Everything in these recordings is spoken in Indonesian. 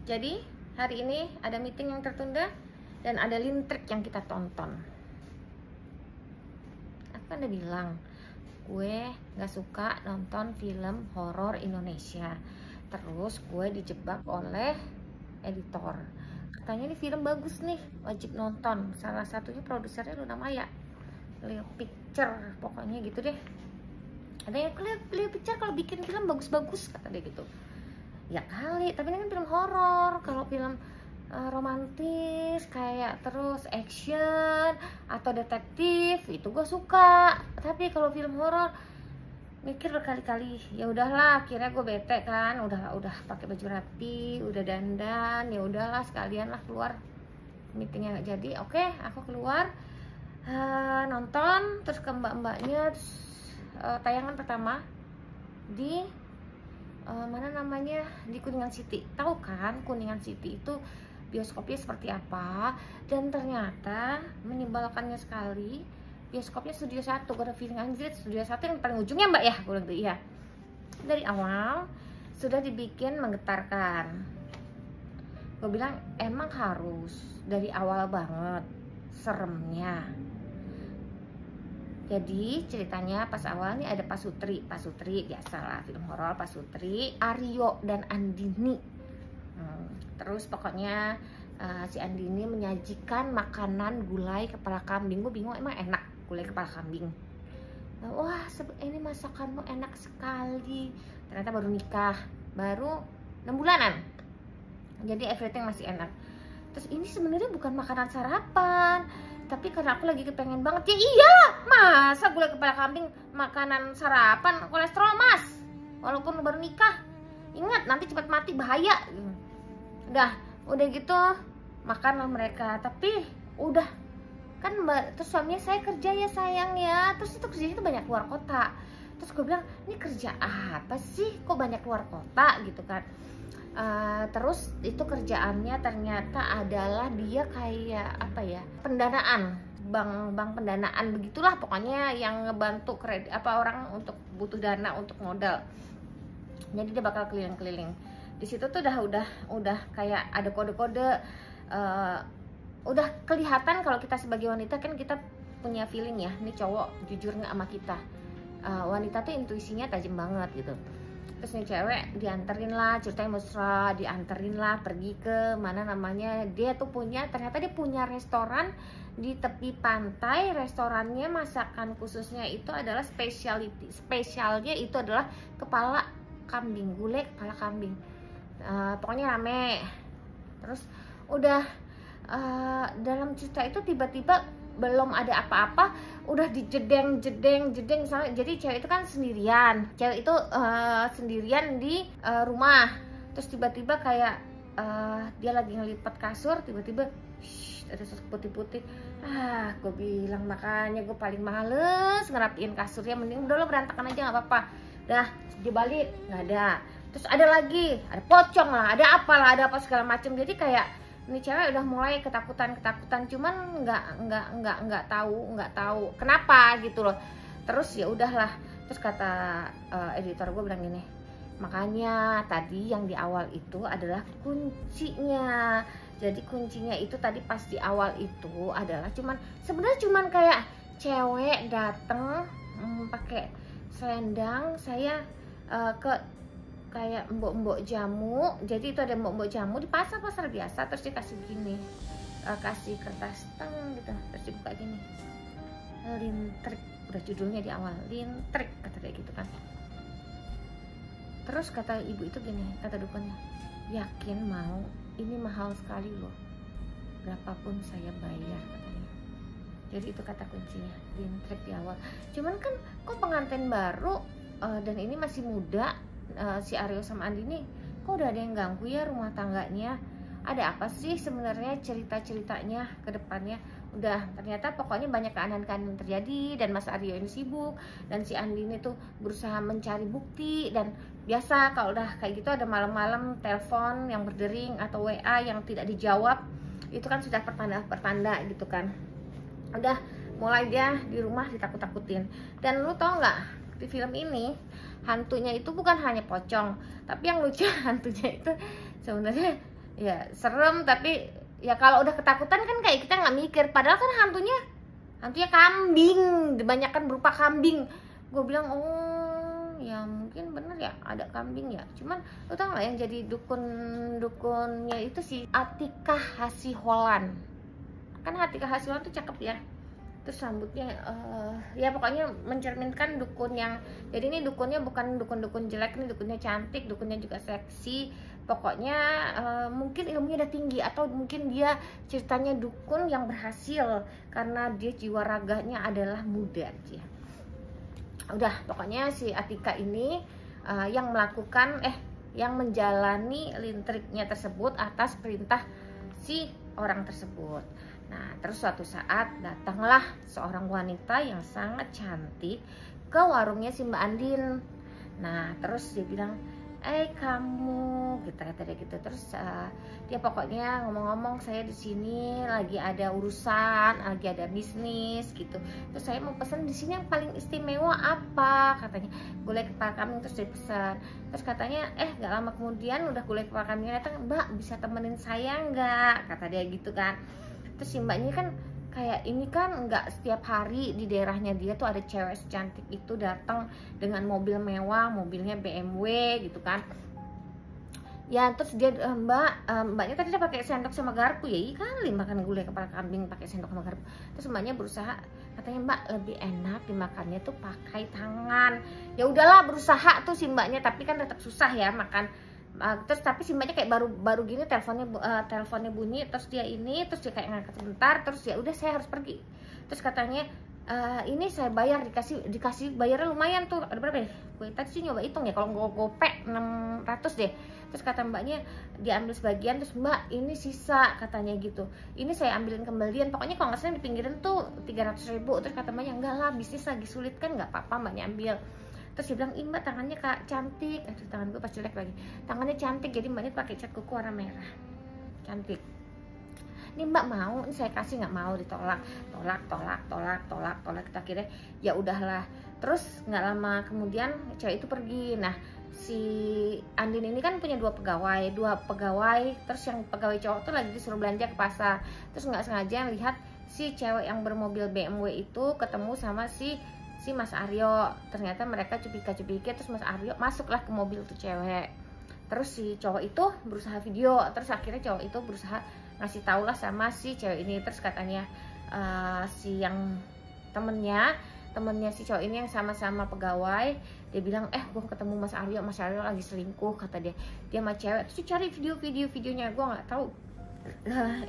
Jadi hari ini ada meeting yang tertunda dan ada Lintrik yang kita tonton. Aku kan udah bilang gue gak suka nonton film horor Indonesia. Terus gue dijebak oleh editor. Katanya ini film bagus nih, wajib nonton. Salah satunya produsernya Luna Maya, Leo Picture, pokoknya gitu deh. Ada yang Leo Picture kalau bikin film bagus-bagus, kata dia gitu. Ya kali, tapi ini kan film horor. Kalau film romantis kayak terus action atau detektif itu gue suka. Tapi kalau film horor mikir berkali-kali. Ya udahlah, akhirnya gue bete kan. Udah pakai baju rapi, udah dandan. Ya udahlah, sekalian lah keluar. Meetingnya nggak jadi. Oke, aku keluar nonton terus ke mbak-mbaknya. Tayangan pertama di mana namanya, di Kuningan City. Tahu kan Kuningan City itu bioskopnya seperti apa? Dan ternyata menyebalkannya sekali, bioskopnya Studio 1. Gue ada feeling anjir Studio 1 yang paling ujungnya mbak ya. Gue bilang gitu, iya. Dari awal sudah dibikin menggetarkan. Gue bilang emang harus dari awal banget seremnya. Jadi ceritanya pas awal nih ada Pak Sutri biasalah film horor, Pak Sutri, Aryo dan Andini. Terus pokoknya si Andini menyajikan makanan gulai kepala kambing. Gue bingung, emang enak gulai kepala kambing? Wah, ini masakanmu enak sekali. Ternyata baru nikah, baru 6 bulanan. Jadi everything masih enak. Terus ini sebenarnya bukan makanan sarapan, tapi karena aku lagi kepengen banget. Ya iya, masa gulai kepala kambing makanan sarapan? Kolesterol mas, walaupun baru nikah. Ingat nanti cepat mati, bahaya. Udah gitu makanlah mereka. Tapi udah kan mbak, terus suaminya saya kerja ya sayang ya. Terus itu kerjanya itu banyak keluar kota. Terus gue bilang ini kerja apa sih kok banyak keluar kota gitu kan. Terus itu kerjaannya ternyata adalah dia kayak apa ya, pendanaan, bank pendanaan begitulah pokoknya, yang ngebantu kredit orang untuk butuh dana untuk modal. Jadi dia bakal keliling-keliling. Di situ tuh udah kayak ada kode-kode, udah kelihatan kalau kita sebagai wanita kan kita punya feeling ya, ini cowok jujur nggak sama kita. Wanita tuh intuisinya tajam banget gitu. Terus nih cewek dianterin lah, ceritanya mesra, dianterin lah pergi ke mana namanya, ternyata dia punya restoran di tepi pantai. Restorannya masakan khususnya itu adalah spesialnya itu adalah kepala kambing, gulai kepala kambing. Pokoknya rame. Terus udah dalam cerita itu tiba-tiba belum ada apa-apa udah dijedeng misalnya. Jadi cewek itu kan sendirian, sendirian di rumah. Terus tiba-tiba kayak dia lagi ngelipat kasur, tiba-tiba ada sosok putih-putih. Gue bilang makanya gue paling males ngerapiin kasurnya, mending udah lo berantakan aja nggak apa-apa. Dah dibalik nggak ada. Terus ada lagi, ada pocong lah, ada apa segala macam. Jadi kayak ini cewek udah mulai ketakutan, cuman nggak tahu kenapa gitu loh. Terus ya udahlah. Terus kata editor gue bilang gini, makanya tadi yang di awal itu adalah kuncinya. Jadi kuncinya itu tadi pas di awal itu adalah sebenarnya cuman kayak cewek dateng pakai selendang, saya ke kayak mbok-mbok jamu. Jadi itu ada mbok-mbok jamu di pasar biasa. Terus dikasih gini, kasih kertas gitu, terus dibuka gini, Lintrik, udah judulnya di awal, Lintrik, kata dia gitu kan. Terus kata ibu itu gini, kata dukunnya, yakin mau? Ini mahal sekali loh, berapapun saya bayar, katanya. Jadi itu kata kuncinya, Lintrik di awal. Cuman kan kok pengantin baru dan ini masih muda, si Aryo sama Andini, kok udah ada yang ganggu ya rumah tangganya? Ada apa sih sebenarnya ceritanya ke depannya? Udah ternyata pokoknya banyak keanehan terjadi, dan Mas Aryo ini sibuk, dan si Andini tuh berusaha mencari bukti. Dan biasa kalau udah kayak gitu ada malam-malam telepon yang berdering atau WA yang tidak dijawab, itu kan sudah pertanda gitu kan. Udah mulai dia di rumah ditakut-takutin. Dan lu tau nggak, di film ini hantunya itu bukan hanya pocong, tapi yang lucu hantunya itu sebenarnya Ya serem, tapi ya kalau udah ketakutan kan kayak kita nggak mikir, padahal kan hantunya kambing, kebanyakan berupa kambing. Gue bilang oh ya mungkin bener ya ada kambing ya. Cuman lu tau nggak yang jadi dukunnya itu si Atika Hasiholan. Kan Atika Hasiholan tuh cakep ya, terus rambutnya ya pokoknya mencerminkan dukun yang, jadi ini dukunnya bukan dukun jelek, ini dukunnya cantik, dukunnya juga seksi. Pokoknya mungkin ilmunya udah tinggi, atau mungkin dia ceritanya dukun yang berhasil karena dia jiwa raganya adalah muda ya. Udah pokoknya si Atika ini yang melakukan yang menjalani lintriknya tersebut atas perintah si orang tersebut. Nah, terus suatu saat datanglah seorang wanita yang sangat cantik ke warungnya si Mbak Andin. Nah, terus dia bilang, kamu, gitu kata dia gitu. Terus dia pokoknya ngomong-ngomong, saya di sini lagi ada urusan, lagi ada bisnis gitu. Terus saya mau pesan di sini yang paling istimewa apa? Katanya gulai kepala kambing. Terus dia pesan. Terus katanya nggak lama kemudian udah gulai kepala kambingnya datang. Mbak bisa temenin saya nggak? Kata dia gitu kan. Terus si mbaknya kan kayak ini kan nggak setiap hari di daerahnya dia tuh ada cewek secantik itu datang dengan mobil mewah, mobilnya BMW gitu kan. Ya terus dia mbaknya tadi dia pakai sendok sama garpu, ya iya kali makan gulai kepala kambing pakai sendok sama garpu. Terus mbaknya berusaha, katanya Mbak lebih enak dimakannya tuh pakai tangan. Ya udahlah berusaha tuh si mbaknya, tapi kan tetap susah ya makan. Terus tapi si mbaknya kayak baru gini teleponnya bunyi, terus dia kayak ngangkat sebentar, terus ya udah saya harus pergi. Terus katanya ini saya bayar, dikasih bayarnya lumayan tuh, ada berapa ya? Gue tadi sih nyoba hitung ya, kalau gue gopek 600 deh. Terus kata mbaknya diambil sebagian, terus Mbak ini sisa katanya gitu, ini saya ambilin kembalian, pokoknya kalau nggak salah di pinggiran tuh 300.000. Terus kata mbaknya enggak lah, bisnis lagi sulit kan, nggak apa-apa mbaknya ambil. Terus dia bilang, Mbak tangannya kak cantik, tangan gue pas jelek lagi, tangannya cantik, jadi mbaknya pakai cat kuku warna merah, cantik. Ini Mbak mau, ini saya kasih, nggak mau, ditolak, tolak. Kita kira ya udahlah. Terus nggak lama kemudian cewek itu pergi. Nah si Andin ini kan punya dua pegawai, terus yang pegawai cowok tuh lagi disuruh belanja ke pasar. Terus nggak sengaja lihat si cewek yang bermobil BMW itu ketemu sama si Mas Aryo. Ternyata mereka cupika-cupiki, terus Mas Aryo masuklah ke mobil tuh cewek. Terus si cowok itu berusaha video, terus akhirnya cowok itu berusaha ngasih tau lah sama si cewek ini. Terus katanya si yang temennya si cowok ini yang sama-sama pegawai, dia bilang gue ketemu Mas Aryo lagi selingkuh, kata dia sama cewek. Terus cari videonya, gue nggak tahu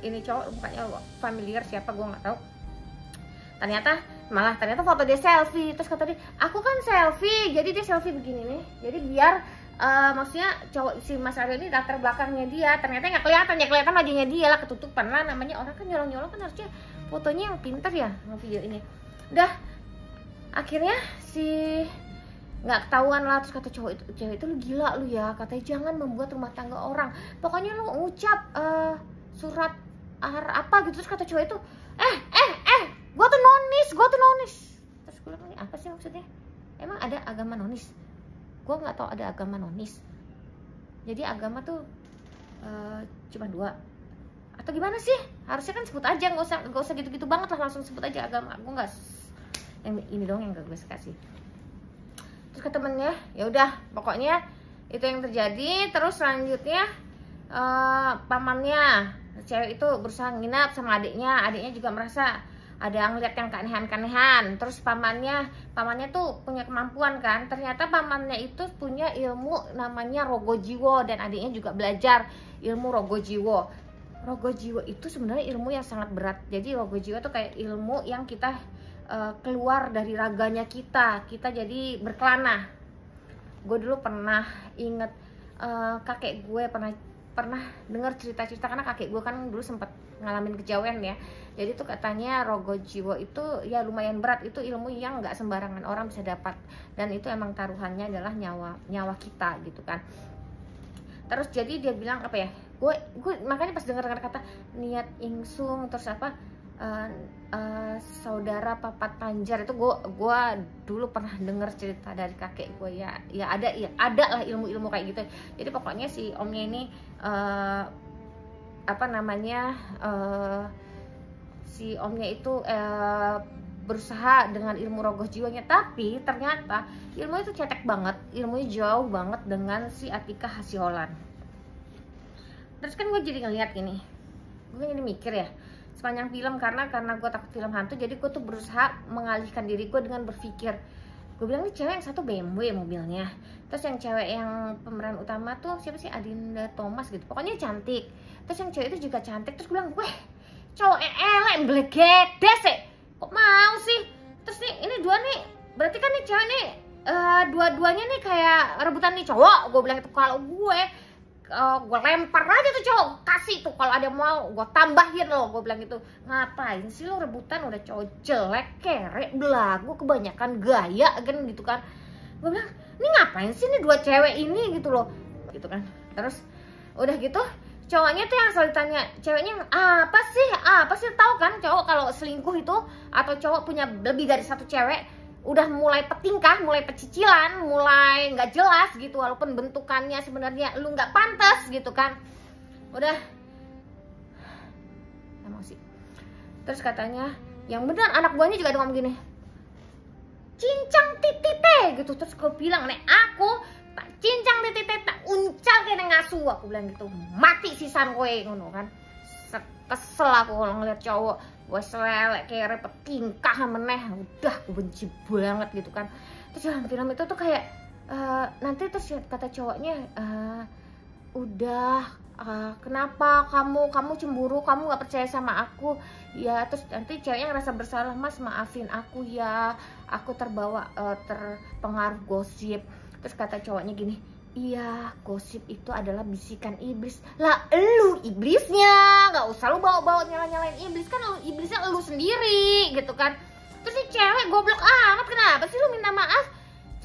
ini cowok mukanya familiar siapa, gue nggak tahu. Ternyata foto dia selfie. Terus kata dia, aku kan selfie, jadi dia selfie begini nih, jadi biar maksudnya cowok si Mas Aryo ini latar belakangnya dia. Ternyata nggak kelihatan wajahnya dia lah, ketutupan lah, namanya orang kan nyolong kan harusnya fotonya yang pintar ya video ini. Udah akhirnya si nggak ketahuan lah. Terus kata cewek itu, lu gila lu ya, katanya jangan membuat rumah tangga orang, pokoknya lu ngucap surat apa gitu. Terus kata cewek itu, gue tuh nonis. Terus gue bilang, apa sih maksudnya, emang ada agama nonis? Gue nggak tahu ada agama nonis, jadi agama tuh cuma 2 atau gimana sih? Harusnya kan sebut aja, nggak usah gitu-gitu banget lah, langsung sebut aja agama. Gue nggak, yang ini dong yang gak gue kasih. Terus ke temennya, ya udah pokoknya itu yang terjadi. Terus selanjutnya pamannya cewek itu berusaha nginap sama adiknya juga merasa ada ngeliat yang keanehan. Terus pamannya tuh punya kemampuan kan, ternyata pamannya itu punya ilmu namanya rogo jiwo, dan adiknya juga belajar ilmu rogo jiwo. Rogo jiwo itu sebenarnya ilmu yang sangat berat. Jadi rogo jiwo tuh kayak ilmu yang kita keluar dari raganya kita jadi berkelana. Gue dulu pernah inget kakek gue pernah dengar cerita-cerita, karena kakek gue kan dulu sempat ngalamin kejawen ya. Jadi tuh katanya rogo jiwo itu ya lumayan berat, itu ilmu yang nggak sembarangan orang bisa dapat, dan itu emang taruhannya adalah nyawa kita gitu kan. Terus jadi dia bilang apa ya, gue makanya pas dengar kata niat ingsung, terus apa saudara papat panjar, itu gue dulu pernah dengar cerita dari kakek gue ya ada lah ilmu kayak gitu. Jadi pokoknya si omnya ini apa namanya, si omnya itu berusaha dengan ilmu rogoh jiwanya, tapi ternyata ilmunya itu cetek banget, ilmunya jauh banget dengan si Atika Hasiholan. Terus kan gue jadi ngeliat gini, gue jadi mikir ya sepanjang film, karena gue takut film hantu, jadi gue tuh berusaha mengalihkan diri gue dengan berpikir, gue bilang nih cewek yang satu BMW mobilnya, terus yang cewek yang pemeran utama tuh siapa sih, Adinda Thomas gitu, pokoknya cantik, terus yang cewek itu juga cantik, terus gue bilang, weh cowok elek belegede sih, kok mau sih. Terus nih ini dua nih, berarti kan nih cewek nih dua-duanya nih kayak rebutan nih cowok, gue bilang itu. Kalau gue lempar aja tuh cowok, kasih tuh, kalau ada mau gue tambahin loh, gue bilang gitu. Ngapain sih lo rebutan, udah cowok jelek, kere, belagu, kebanyakan gaya kan gitu kan. Gue bilang ini ngapain sih nih dua cewek ini gitu loh, gitu kan. Terus udah gitu cowoknya tuh yang selalu ditanya ceweknya, apa sih tahu kan cowok kalau selingkuh itu, atau cowok punya lebih dari satu cewek, udah mulai petingkah, mulai pecicilan, mulai nggak jelas gitu, walaupun bentukannya sebenarnya lu nggak pantas gitu kan. Udah emosi. Terus katanya yang bener anak buahnya juga ada ngomong gini, cincang titite gitu. Terus gue bilang, nek aku tak cincang titite tak uncal kena ngasuh, aku bilang gitu, mati sisan kowe ngono kan. Kesel aku kalau ngeliat cowok gue selelek kayak repot tingkah meneh, udah gue benci banget gitu kan. Terus dalam film itu tuh kayak nanti terus kata cowoknya, udah kenapa kamu cemburu, kamu nggak percaya sama aku ya. Terus nanti ceweknya ngerasa bersalah, mas maafin aku ya, aku terpengaruh gosip. Terus kata cowoknya gini, iya gosip itu adalah bisikan iblis. Lah elu iblisnya, nggak usah lu bawa-bawa nyalain iblis, kan iblisnya elu sendiri gitu kan. Terus si cewek goblok amat, kenapa sih lu minta maaf?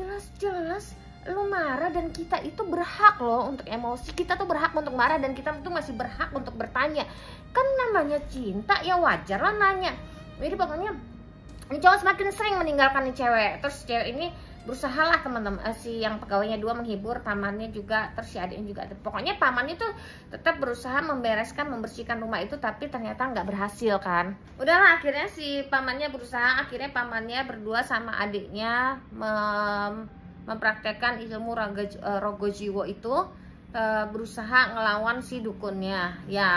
Jelas-jelas lu marah, dan kita itu berhak loh untuk emosi, kita tuh berhak untuk marah, dan kita tuh masih berhak untuk bertanya. Kan namanya cinta ya wajar lah nanya. Jadi pokoknya ini cowok semakin sering meninggalkan nih cewek. Terus cewek ini berusaha lah teman-teman, si yang pegawainya dua menghibur, pamannya juga, terus si adiknya juga. Pokoknya pamannya tuh tetap berusaha membersihkan rumah itu, tapi ternyata nggak berhasil kan. Udahlah akhirnya si pamannya berusaha, akhirnya pamannya berdua sama adiknya mempraktekkan ilmu rogo jiwo itu, berusaha ngelawan si dukunnya. Ya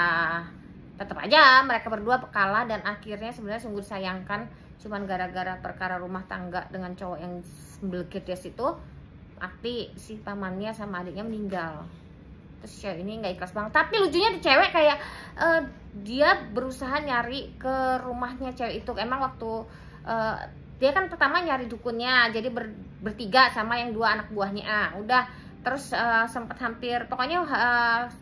tetap aja mereka berdua kalah, dan akhirnya sebenarnya sungguh disayangkan, cuman gara-gara perkara rumah tangga dengan cowok yang belgedes itu, arti si pamannya sama adiknya meninggal. Terus cewek ini nggak ikhlas banget, tapi lucunya di cewek kayak dia berusaha nyari ke rumahnya cewek itu. Emang waktu dia kan pertama nyari dukunnya, jadi bertiga sama yang dua anak buahnya. Udah terus sempat hampir pokoknya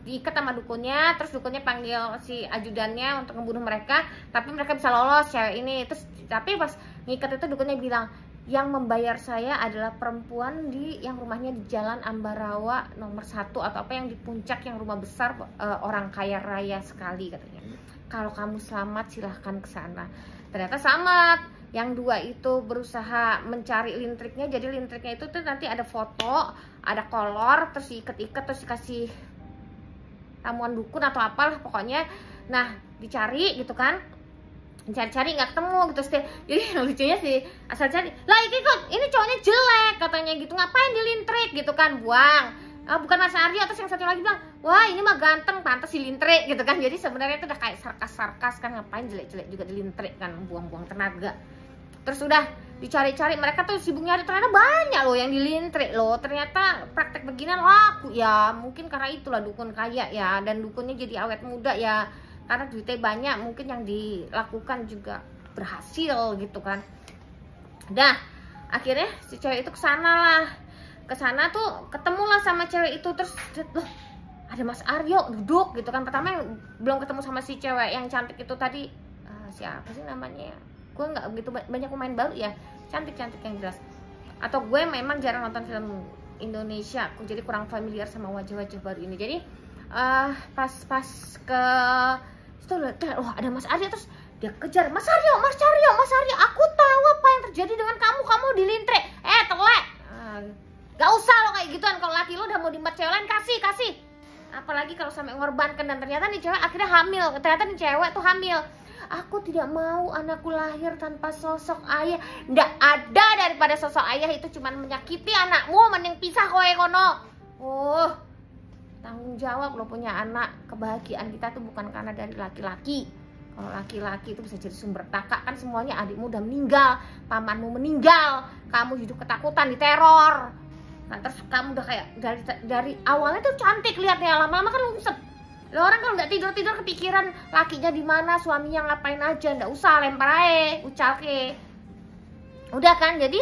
diikat sama dukunnya, terus dukunnya panggil si ajudannya untuk membunuh mereka, tapi mereka bisa lolos cewek ini. Terus tapi pas ngikat itu dukunnya bilang, yang membayar saya adalah perempuan yang rumahnya di Jalan Ambarawa nomor 1 atau apa, yang di puncak, yang rumah besar, orang kaya raya sekali katanya. Kalau kamu selamat silahkan ke sana. Ternyata selamat. Yang dua itu berusaha mencari lintriknya, jadi lintriknya itu tuh nanti ada foto, ada kolor, terus diikat-ikat, terus dikasih ramuan dukun atau apalah pokoknya. Nah dicari gitu kan, cari-cari nggak ketemu gitu. Jadi lucunya sih asal cari lah, ini cowoknya jelek katanya gitu, ngapain dilintrik gitu kan, buang. Bukan Mas Aryo. Terus yang satu lagi bilang, wah ini mah ganteng, pantas dilintrik gitu kan. Jadi sebenarnya itu udah kayak sarkas kan, ngapain jelek-jelek juga dilintrik kan, buang-buang tenaga. Terus udah dicari-cari, mereka tuh sibuk nyari, ternyata banyak loh yang dilintrik loh. Ternyata praktek beginian laku ya, mungkin karena itulah dukun kaya ya, dan dukunnya jadi awet muda ya, karena duitnya banyak, mungkin yang dilakukan juga berhasil gitu kan. Dah akhirnya si cewek itu kesana tuh ketemulah sama cewek itu. Terus loh ada Mas Aryo duduk gitu kan. Pertama yang belum ketemu sama si cewek yang cantik itu tadi, siapa sih namanya, gue nggak begitu banyak pemain baru ya, cantik-cantik yang jelas. Atau gue memang jarang nonton film Indonesia, aku jadi kurang familiar sama wajah-wajah baru ini. Jadi pas ke itu loh ada Mas Aryo, terus dia kejar, Mas Aryo, aku tahu apa yang terjadi dengan kamu dilintrik. Telek, gak usah lo kayak gituan, kalau laki lo udah mau dimbat cewek lain, kasih apalagi kalau sampai mengorbankan, dan ternyata nih cewek akhirnya hamil. Ternyata nih cewek tuh hamil. Aku tidak mau anakku lahir tanpa sosok ayah. Nggak ada daripada sosok ayah itu cuman menyakiti anakmu, mending pisah kowe kono. Oh, tanggung jawab lo punya anak. Kebahagiaan kita tuh bukan karena dari laki-laki. Kalau laki-laki itu bisa jadi sumber taka, kan semuanya adikmu udah meninggal, pamanmu meninggal, kamu hidup ketakutan, diteror. Nah, terus kamu udah kayak dari awalnya tuh cantik lihatnya, lama-lama kan lungsep. Lo orang kalau nggak tidur kepikiran lakinya di mana, suaminya ngapain aja, nggak usah, lempar aja, ucalke. Udah kan, jadi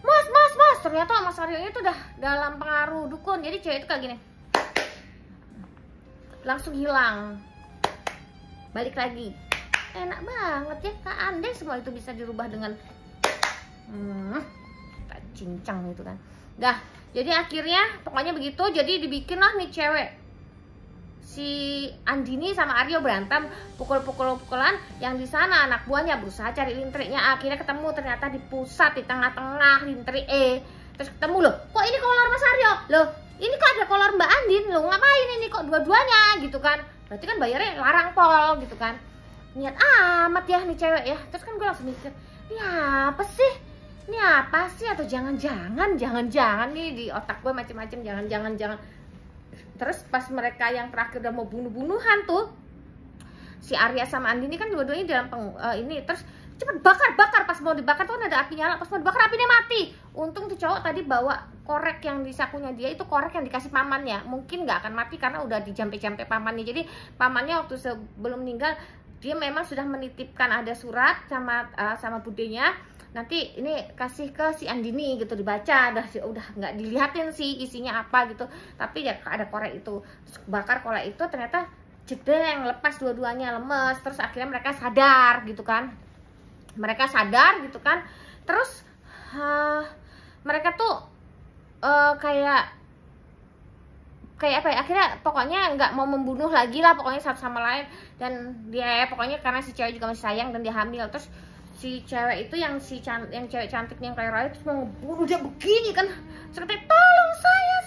mas, ternyata Mas Aryo itu udah dalam pengaruh dukun. Jadi cewek itu kayak gini, langsung hilang, balik lagi. Enak banget ya, Kak Andai semua itu bisa dirubah dengan tak cincang gitu kan. Dah, jadi akhirnya pokoknya begitu. Jadi dibikinlah nih cewek, si Andini sama Aryo berantem, pukul-pukulan. Yang di sana anak buahnya berusaha cari lintriknya. Akhirnya ketemu ternyata di pusat, di tengah-tengah lintrik Terus ketemu, loh kok ini kolor Mas Aryo, loh ini kok ada kolor Mbak Andin, loh ngapain ini kok dua-duanya gitu kan. Berarti kan bayarnya larang pol gitu kan. Niat amat ya nih cewek ya. Terus kan gue langsung mikir, ini apa sih? Ini apa sih? Atau jangan-jangan nih di otak gue macem-macem, jangan. Terus pas mereka yang terakhir udah mau bunuh-bunuhan tuh, si Arya sama Andini kan dua-duanya dalam ini, terus cepet bakar. Pas mau dibakar tuh kan ada api nyala, pas mau dibakar apinya mati. Untung tuh cowok tadi bawa korek yang di sakunya dia, itu korek yang dikasih pamannya, mungkin nggak akan mati karena udah dijampe-jampe pamannya. Jadi pamannya waktu sebelum meninggal dia memang sudah menitipkan ada surat sama budenya, nanti ini kasih ke si Andini gitu, dibaca. Udah nggak dilihatin sih isinya apa gitu, tapi ya ada korek itu. Terus bakar korek itu, ternyata jedeng, lepas dua-duanya, lemes. Terus akhirnya mereka sadar gitu kan. Terus mereka tuh kayak apa ya, akhirnya pokoknya nggak mau membunuh lagi lah, pokoknya satu sama lain. Dan dia pokoknya karena si cewek juga masih sayang dan dia hamil. Terus si cewek itu yang cewek cantiknya yang kayak Raya terus mau ngebunuh dia begini kan. Terus katanya, tolong saya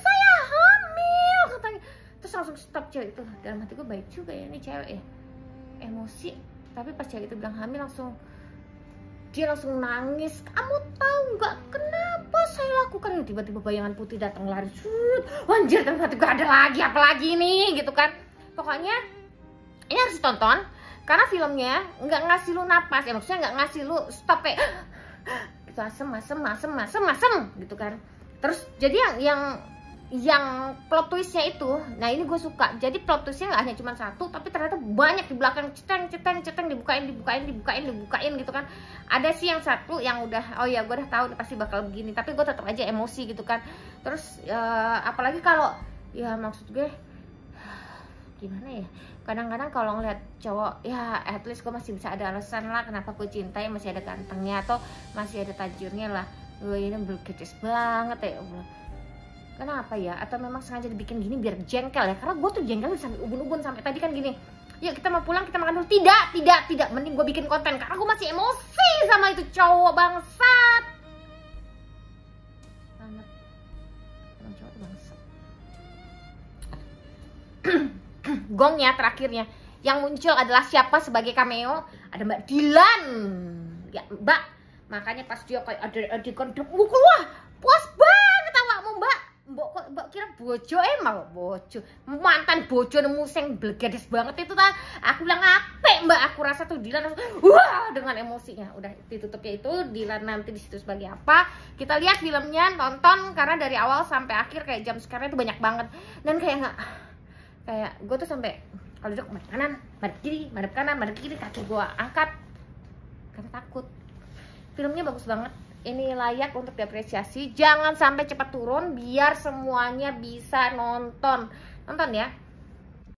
hamil katanya. Terus langsung stop cewek itu. Dalam hati gue, baik juga ya ini cewek ya, emosi. Tapi pas cewek itu bilang hamil, dia langsung nangis. Kamu tahu nggak kenapa saya lakukan? Tiba-tiba bayangan putih datang lari, anjir, kan hati gue, ada lagi apa lagi nih gitu kan. Pokoknya ini harus ditonton karena filmnya nggak ngasih lu napas ya, maksudnya nggak ngasih lu stop gitu, asem gitu kan. Terus jadi yang plot twistnya itu, nah ini gue suka. Jadi plot twistnya nggak hanya cuma satu, tapi ternyata banyak di belakang, ceteng, dibukain gitu kan. Ada sih yang satu yang udah, oh ya gue udah tahu pasti bakal begini, tapi gue tetap aja emosi gitu kan. Terus apalagi kalau, ya maksud gue gimana ya, kadang-kadang kalau ngeliat cowok, ya at least gue masih bisa ada alasan lah kenapa gue cintai, masih ada gantengnya atau masih ada tajirnya lah. Gue ini berkeces banget ya Allah. Kenapa ya? Atau memang sengaja dibikin gini biar jengkel ya? Karena gue tuh jengkel sampai ubun-ubun, sampai tadi kan gini, yuk kita mau pulang, kita makan dulu. Tidak, mending gue bikin konten karena gue masih emosi sama itu cowok bangsat banget. Emang cowok tuh bangsat. Gongnya terakhirnya yang muncul adalah siapa sebagai cameo? Ada Mbak Dilan ya Mbak. Makanya pas dia kayak ada mukul, wah puas banget awakmu Mbak kira bojo, emang bojo, mantan bojo nemu sing blegedes banget itu kan. Aku bilang apik Mbak, aku rasa tuh Dilan wah dengan emosinya. Udah ditutupnya itu Dilan nanti di situ sebagai apa, kita lihat filmnya, tonton, karena dari awal sampai akhir kayak jam sekarang itu banyak banget. Dan kayak gue tuh sampai kalau duduk madep kanan, madep kiri, kaki gue angkat karena takut. Filmnya bagus banget, ini layak untuk diapresiasi. Jangan sampai cepat turun biar semuanya bisa nonton ya.